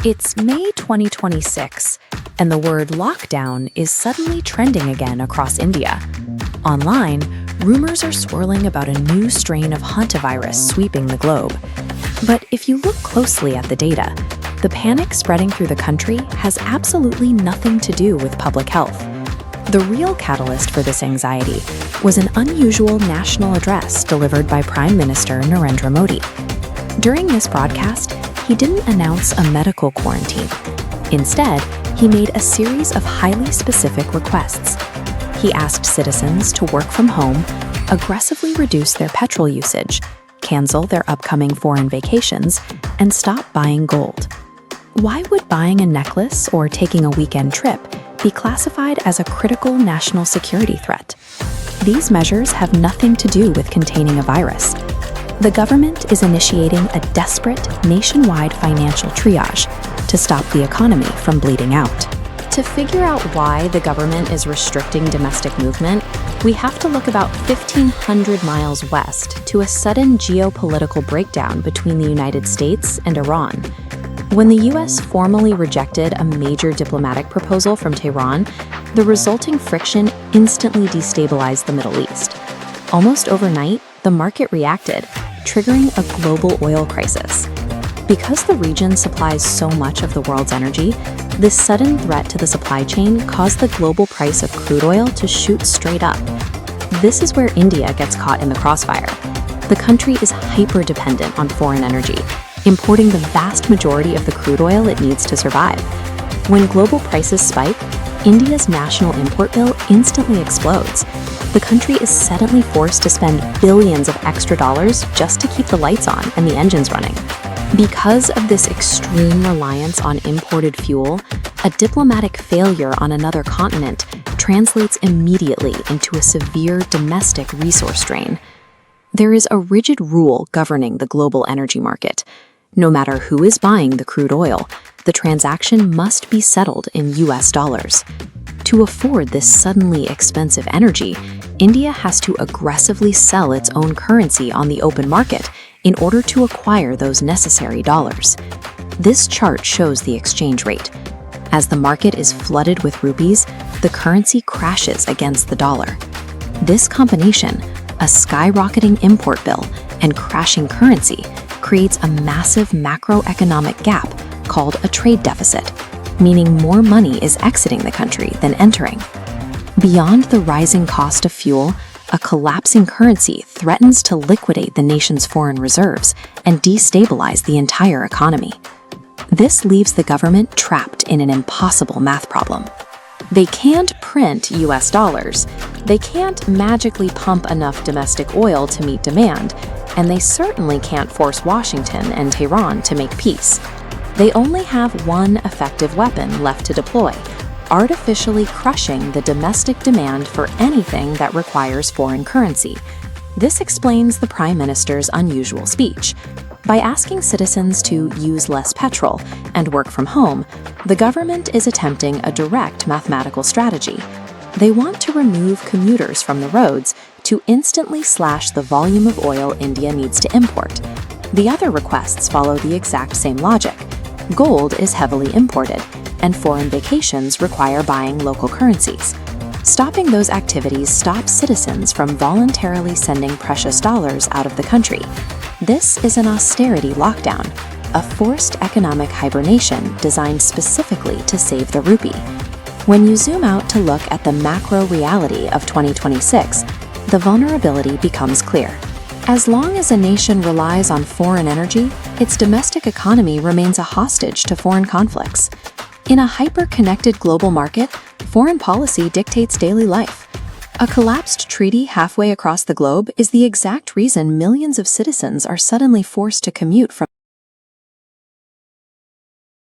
It's May 2026, and the word lockdown is suddenly trending again across India. Online, rumors are swirling about a new strain of hantavirus sweeping the globe. But if you look closely at the data, the panic spreading through the country has absolutely nothing to do with public health. The real catalyst for this anxiety was an unusual national address delivered by Prime Minister Narendra Modi. During this broadcast, he didn't announce a medical quarantine. Instead, he made a series of highly specific requests. He asked citizens to work from home, aggressively reduce their petrol usage, cancel their upcoming foreign vacations, and stop buying gold. Why would buying a necklace or taking a weekend trip be classified as a critical national security threat? These measures have nothing to do with containing a virus. The government is initiating a desperate nationwide financial triage to stop the economy from bleeding out. To figure out why the government is restricting domestic movement, we have to look about 1,500 miles west to a sudden geopolitical breakdown between the United States and Iran. When the US formally rejected a major diplomatic proposal from Tehran, the resulting friction instantly destabilized the Middle East. Almost overnight, the market reacted, triggering a global oil crisis. Because the region supplies so much of the world's energy, this sudden threat to the supply chain caused the global price of crude oil to shoot straight up. This is where India gets caught in the crossfire. The country is hyper-dependent on foreign energy, importing the vast majority of the crude oil it needs to survive. When global prices spike, India's national import bill instantly explodes. The country is suddenly forced to spend billions of extra dollars just to keep the lights on and the engines running. Because of this extreme reliance on imported fuel, a diplomatic failure on another continent translates immediately into a severe domestic resource strain. There is a rigid rule governing the global energy market. No matter who is buying the crude oil, the transaction must be settled in US dollars. To afford this suddenly expensive energy, India has to aggressively sell its own currency on the open market in order to acquire those necessary dollars. This chart shows the exchange rate. As the market is flooded with rupees, the currency crashes against the dollar. This combination, a skyrocketing import bill and crashing currency, creates a massive macroeconomic gap called a trade deficit, meaning more money is exiting the country than entering. Beyond the rising cost of fuel, a collapsing currency threatens to liquidate the nation's foreign reserves and destabilize the entire economy. This leaves the government trapped in an impossible math problem. They can't print US dollars, they can't magically pump enough domestic oil to meet demand, and they certainly can't force Washington and Tehran to make peace. They only have one effective weapon left to deploy: artificially crushing the domestic demand for anything that requires foreign currency. This explains the Prime Minister's unusual speech. By asking citizens to use less petrol and work from home, the government is attempting a direct mathematical strategy. They want to remove commuters from the roads to instantly slash the volume of oil India needs to import. The other requests follow the exact same logic. Gold is heavily imported, and foreign vacations require buying local currencies. Stopping those activities stops citizens from voluntarily sending precious dollars out of the country. This is an austerity lockdown, a forced economic hibernation designed specifically to save the rupee. When you zoom out to look at the macro reality of 2026, the vulnerability becomes clear. As long as a nation relies on foreign energy, its domestic economy remains a hostage to foreign conflicts. In a hyper-connected global market, foreign policy dictates daily life. A collapsed treaty halfway across the globe is the exact reason millions of citizens are suddenly forced to commute from